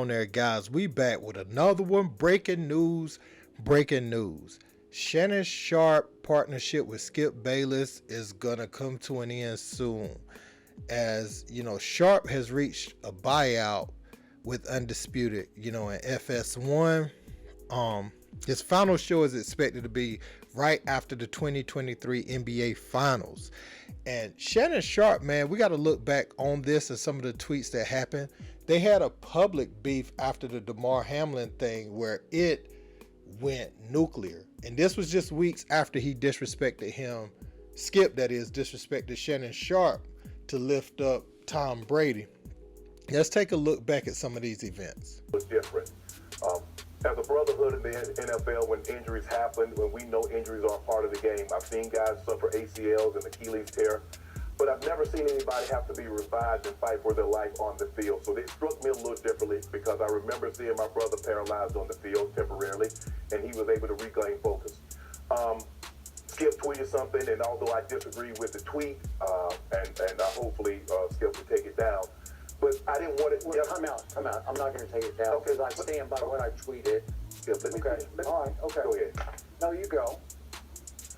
on there, guys? We back with another one. Breaking news. Shannon Sharpe partnership with Skip Bayless is gonna come to an end soon. As you know, Sharpe has reached a buyout with Undisputed, in FS1. His final show is expected to be right after the 2023 NBA Finals. And Shannon Sharpe, man, we got to look back on this and some of the tweets that happened. They had a public beef after the Damar Hamlin thing where it went nuclear. And this was just weeks after he disrespected him, Skip, that is, disrespected Shannon Sharpe to lift up Tom Brady. Let's take a look back at some of these events. Was different. As a brotherhood in the NFL, when injuries happen, when we know injuries are a part of the game, I've seen guys suffer ACLs and Achilles tear, but I've never seen anybody have to be revived and fight for their life on the field. So they struck me a little differently because I remember seeing my brother paralyzed on the field temporarily, and he was able to regain focus. Skip tweeted something, and although I disagree with the tweet, and hopefully Skip will take it down, but I didn't want it. Well, come out. I'm not going to take it down because I stand by what I tweeted. Skip, All right. Okay. Go ahead. No, you go.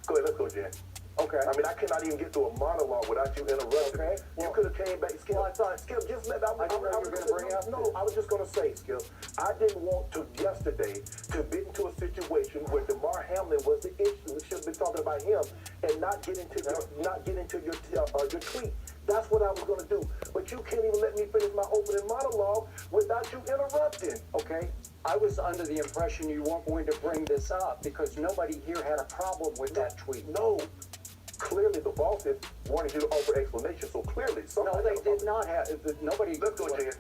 Go ahead. Let's go, Jen. Okay. I mean, I cannot even get through a monologue without you interrupting. Okay. You could have came back, Skip. Well, I thought, Skip, just let. I didn't know you were going to bring up. No, I was just going to say, Skip, I didn't want to yesterday to get into a situation where Damar Hamlin was the issue. We should have been talking about him and not get into your tweet. That's what I was going to do. But you can't even let me finish my opening monologue without you interrupting. Okay. I was under the impression you weren't going to bring this up because nobody here had a problem with that tweet. No. Clearly, the bosses wanted you to offer explanation. So clearly, no, they did not have. Nobody. Let's go, Jen.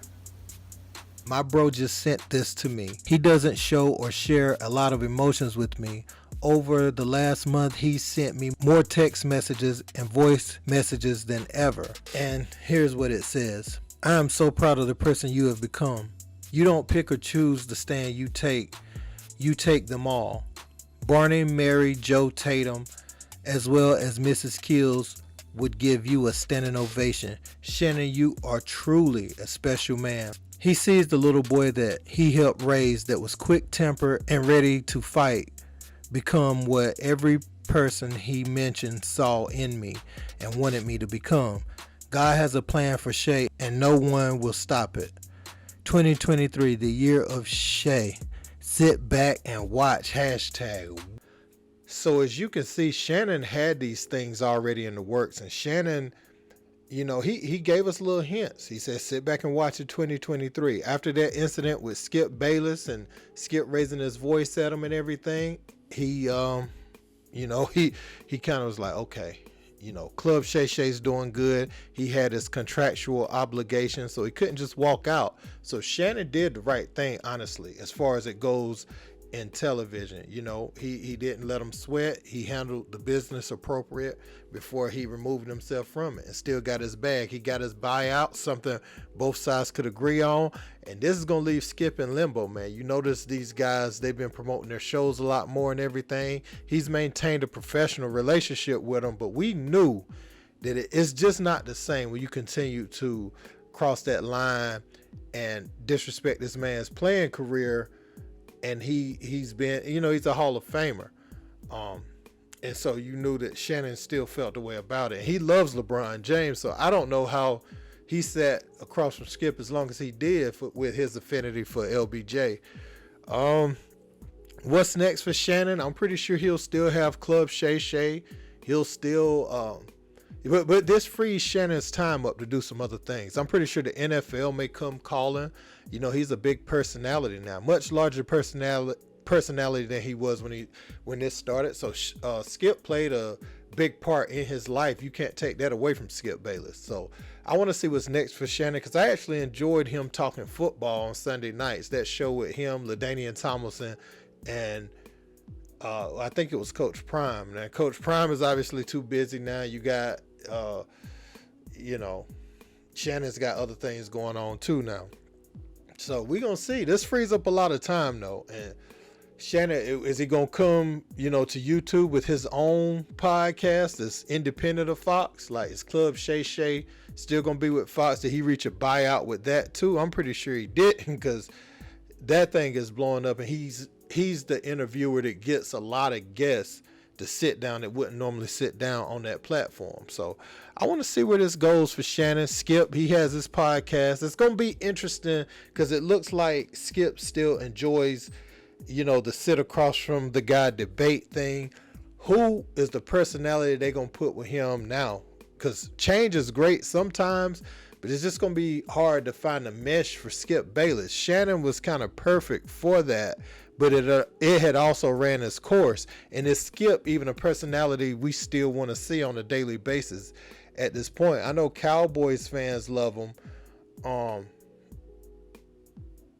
My bro just sent this to me. He doesn't show or share a lot of emotions with me. Over the last month, he sent me more text messages and voice messages than ever. And here's what it says. I am so proud of the person you have become. You don't pick or choose the stand you take. You take them all. Barney, Mary, Joe Tatum, as well as Mrs. Kills would give you a standing ovation. Shannon, you are truly a special man. He sees the little boy that he helped raise that was quick-tempered and ready to fight become what every person he mentioned saw in me and wanted me to become. God has a plan for Shay and no one will stop it. 2023, the year of Shay. Sit back and watch. Hashtag. So as you can see, Shannon had these things already in the works, and Shannon, he gave us little hints. He said, sit back and watch it 2023. After that incident with Skip Bayless and Skip raising his voice at him and everything, he kind of was like, okay, Club Shay Shay's doing good. He had his contractual obligations, so he couldn't just walk out. So Shannon did the right thing, honestly, as far as it goes in television. He didn't let him sweat. He handled the business appropriate before he removed himself from it and still got his bag. He got his buyout, something both sides could agree on. And this is going to leave Skip in limbo, man. You notice these guys, they've been promoting their shows a lot more and everything. He's maintained a professional relationship with them, but we knew that it's just not the same when you continue to cross that line and disrespect this man's playing career. And he's been, he's a Hall of Famer. And so you knew that Shannon still felt the way about it. He loves LeBron James, so I don't know how he sat across from Skip as long as he did with his affinity for LBJ. What's next for Shannon? I'm pretty sure he'll still have Club Shay Shay. He'll still, but this frees Shannon's time up to do some other things. I'm pretty sure the NFL may come calling. He's a big personality now, much larger personality than he was when this started. So Skip played a big part in his life. You can't take that away from Skip Bayless. So I want to see what's next for Shannon, because I actually enjoyed him talking football on Sunday nights. That show with him, LaDainian Tomlinson, and I think it was Coach Prime. Now Coach Prime is obviously too busy now. You got Shannon's got other things going on too now. So we're going to see. This frees up a lot of time, though. And Shannon, is he going to come, to YouTube with his own podcast that's independent of Fox? Like, is Club Shay Shay still going to be with Fox? Did he reach a buyout with that, too? I'm pretty sure he didn't, because that thing is blowing up, and he's the interviewer that gets a lot of guests to sit down that wouldn't normally sit down on that platform. So I want to see where this goes for Shannon. Skip, he has his podcast. It's going to be interesting because it looks like Skip still enjoys, the sit across from the guy debate thing. Who is the personality they're going to put with him now? Because change is great sometimes, but it's just going to be hard to find a mesh for Skip Bayless. Shannon was kind of perfect for that, but it had also ran its course. And is Skip even a personality we still want to see on a daily basis at this point? I know Cowboys fans love him.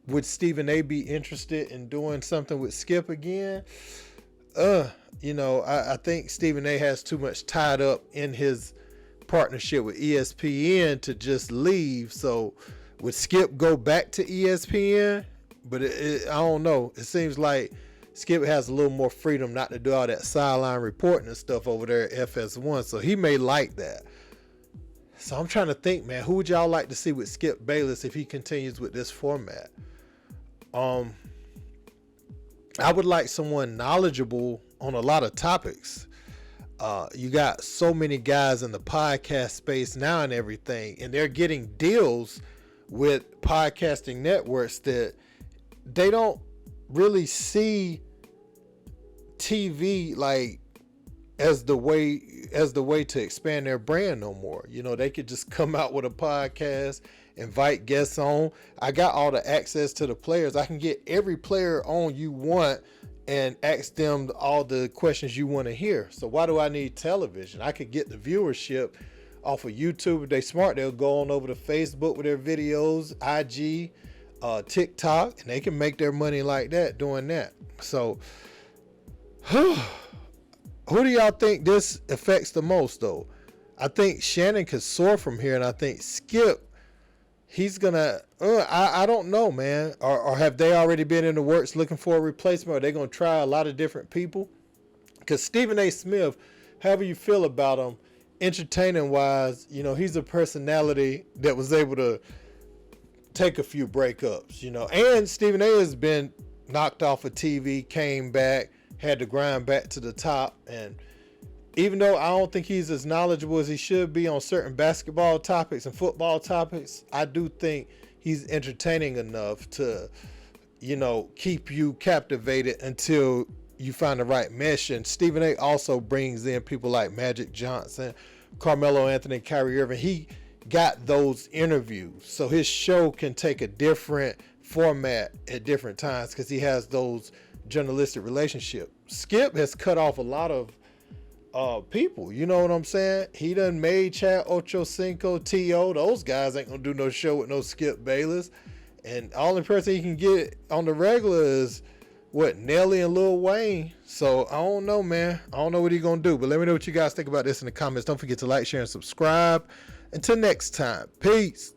Would Stephen A be interested in doing something with Skip again? I think Stephen A has too much tied up in his partnership with ESPN to just leave. So would Skip go back to ESPN? But I don't know. It seems like Skip has a little more freedom not to do all that sideline reporting and stuff over there at FS1. So he may like that. So I'm trying to think, man, who would y'all like to see with Skip Bayless if he continues with this format? I would like someone knowledgeable on a lot of topics. You got so many guys in the podcast space now and everything, and they're getting deals with podcasting networks that they don't really see TV like as the way to expand their brand no more. They could just come out with a podcast, invite guests on. I got all the access to the players. I can get every player on you want and ask them all the questions you want to hear. So why do I need television? I could get the viewership off of YouTube. If they smart, they'll go on over to Facebook with their videos, IG, TikTok, and they can make their money like that doing that. So who do y'all think this affects the most, though? I think Shannon could soar from here, and I think Skip, he's gonna. I don't know, man. Or have they already been in the works looking for a replacement? Or are they gonna try a lot of different people? Because Stephen A. Smith, however you feel about him, entertaining wise, he's a personality that was able to take a few breakups, And Stephen A. has been knocked off of TV, came back, had to grind back to the top, and even though I don't think he's as knowledgeable as he should be on certain basketball topics and football topics, I do think he's entertaining enough to, keep you captivated until you find the right mesh. And Stephen A. also brings in people like Magic Johnson, Carmelo Anthony, Kyrie Irving. He got those interviews, so his show can take a different format at different times because he has those journalistic relationships. Skip has cut off a lot of people, you know what I'm saying? He done made Chad Ochocinco, T.O. Those guys ain't gonna do no show with no Skip Bayless. And the only person he can get on the regular is Nelly and Lil Wayne. So I don't know, man. I don't know what he's gonna do. But let me know what you guys think about this in the comments. Don't forget to like, share, and subscribe. Until next time, peace.